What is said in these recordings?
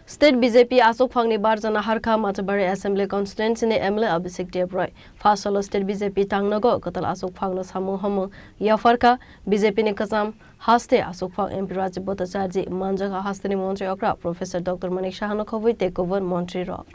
State BJP Achukphang Barja Naharkha Matabari Assembly Constituency MLA Abishek Debroy, Phasalo State BJP Tangnogo, Kwtal Achukphang Samung Humung, Yapharkha, BJP Khorang, Haste Achukphang MP Rajib Bhttacharjee, Manjakha Haste Mantri Okra, Prof Dr. Manik Saha Khobwi, Kubun, Mantri Rock.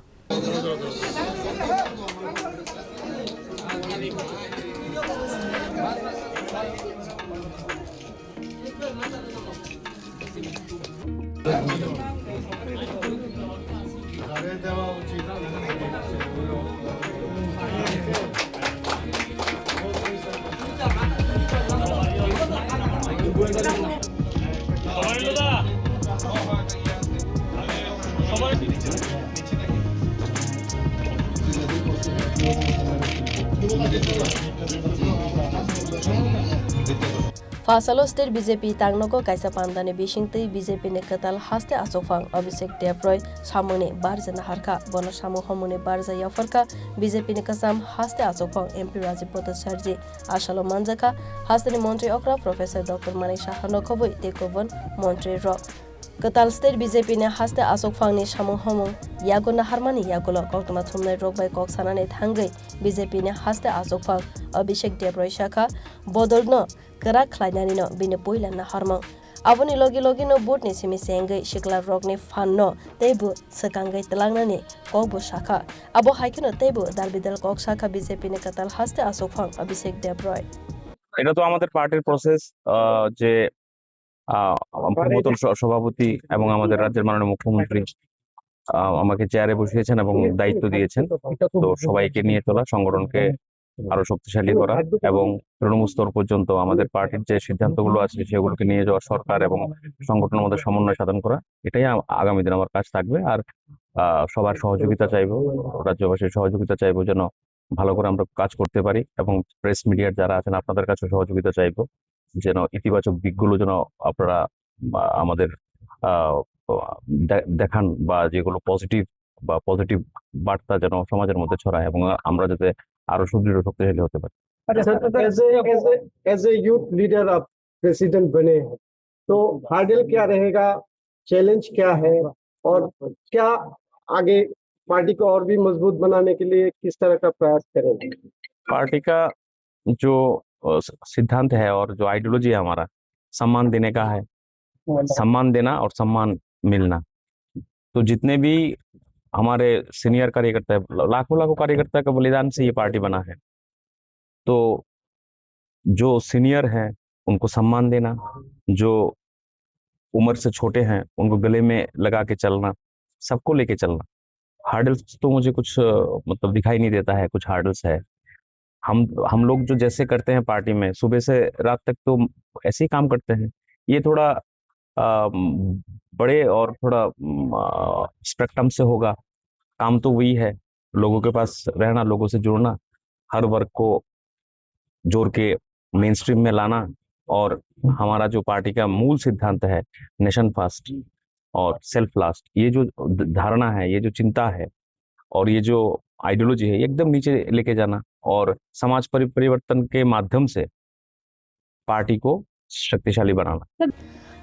Phasalo State BJP Tangnogo Kaisa Pandane Bishingti BJP Kwtal Haste Achukphang Abishek Debroy Samung Barja Naharkha Bono Samung Humung Barja Yapharkha BJP Khorang Haste Achukphang MP Rajib Bhttacharjee Phasalo Manjakha Haste Mantri Okra Prof Dr. Manik Saha Khobwi Kubun Mantri Rock. Kwtal State BJP Haste Achukphang ni Samung Humung Yago Naharmani Yagulo Koktama Thumnai Rock by Koksanane Thangai BJP Haste Achukphang Abishek Debroy Shakha Bodolno Kerak Klainani no bini poila Naharmang Aboni logi no boot ni simi sengai Shikla Rock ni fan no tebu sekangai telangnani Kogbo Shakha Abo haikino tebu Dalbidal Kok Shakha BJP Kwtal Haste Achukphang Abishek Debroy এটা তো আমাদের পার্টির process যে পূর্বতন সভাপতি এবং আমাদের রাজ্যের মাননীয় মুখ্যমন্ত্রী আমাকে চেয়ারে বসিয়েছেন এবং দায়িত্ব দিয়েছেন তো সবাইকে নিয়ে চলা সংগঠনকে আরো শক্তিশালী করা এবং তৃণমূল স্তর পর্যন্ত আমাদের পার্টির যে সিদ্ধান্তগুলো আছে সেগুলোকে নিয়ে যাওয়া সরকার এবং সংগঠনের মধ্যে সমন্বয় সাধন করা এটাই আগামী দিন আমার কাজ থাকবে আর সবার সহযোগিতা চাইবো রাজ্যবাসীর সহযোগিতা চাইবো যেন ভালো করে আমরা কাজ করতে পারি এবং প্রেস মিডিয়ার যারা আছেন আপনাদের কাছে সহযোগিতা চাইবো যেন ইতিবাচক দিকগুলো যেন আপনারা আমাদের দেখান বা যেগুলো পজিটিভ বার্তা যেন সমাজের মধ্যে ছড়ায় এবং আমরা যাতে আরো সুদৃঢ় শক্তিশালী হতে পারি। एज ए यूथ लीडर आप प्रेसिडेंट बने हैं तो हार्डल क्या रहेगा, चैलेंज क्या है और क्या आगे पार्टी को और भी मजबूत बनाने के लिए किस तरह का प्रयास करेंगे? पार्टी का जो सिद्धांत है और जो आइडियोलॉजी है हमारा सम्मान देने का है, सम्मान देना और सम्मान मिलना। तो जितने भी हमारे सीनियर कार्यकर्ता है, लाखों कार्यकर्ता का बलिदान से ये पार्टी बना है, तो जो सीनियर हैं उनको सम्मान देना, जो उम्र से छोटे हैं उनको गले में लगा के चलना, सबको लेके चलना। हार्डल्स तो मुझे कुछ मतलब दिखाई नहीं देता है, कुछ हार्डल्स है। हम लोग जो जैसे करते हैं पार्टी में सुबह से रात तक तो ऐसे ही काम करते हैं। ये थोड़ा बड़े और थोड़ा स्पेक्ट्रम से होगा। काम तो वही है, लोगों के पास रहना, लोगों से जुड़ना, हर वर्ग को जोड़ के मेन स्ट्रीम में लाना और हमारा जो पार्टी का मूल सिद्धांत है नेशन फर्स्ट और सेल्फ लास्ट, ये जो धारणा है, ये जो चिंता है और ये जो आइडियोलॉजी है एकदम नीचे लेके जाना और समाज परिवर्तन के माध्यम से पार्टी को शक्तिशाली बनाना।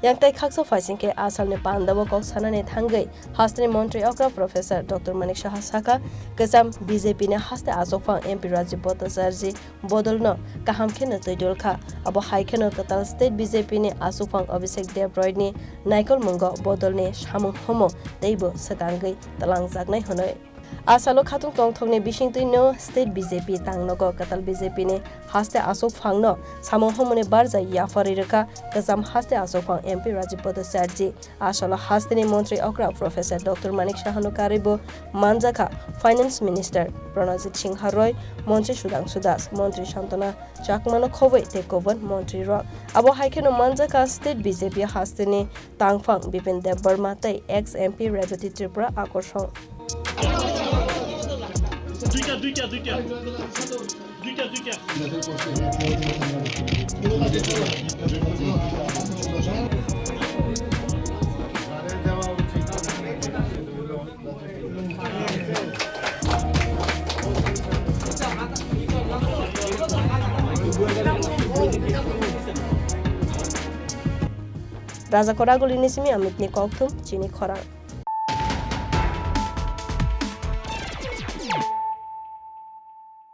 Yang tai khakso faising ke asal ne pandabo kok sanane thangai Haste Mantri Okra Prof Dr. Manik Saha Saka Kwcham BJP ne Haste Achukphang MP Rajib Bhttacharjee bodolno kaham khena toidolkha abo haikeno Kwtal State BJP ne Achukphang Abishek Debroy ni naikol mungo bodolne Samung Humung teibo sekangai talangjaknai honoi Asalo khatung tongthokne bishingtui no State BJP Tangnogo Kwtal BJP ne Haste Achukphang no Samung Humung Barja Yapharkha Kwcham Haste Achukphang MP Rajib Bhttacharjee Asalo Haste ni Mantri Okra Prof Dr. Manik Saha Khobwi Manjakha Finance Minister Pranajit Singh Roy Mantri Sudang Sudas Mantri Shantana Chakmano Khobwi Kubun Mantri Rock Abo haikeno Manjakha State BJP Haste ni Tangphang Bipin Debbarma tai ex MP Rebeti Tripura Akorsong Raja Koragul ini simi amit ni koktum Chini Khorang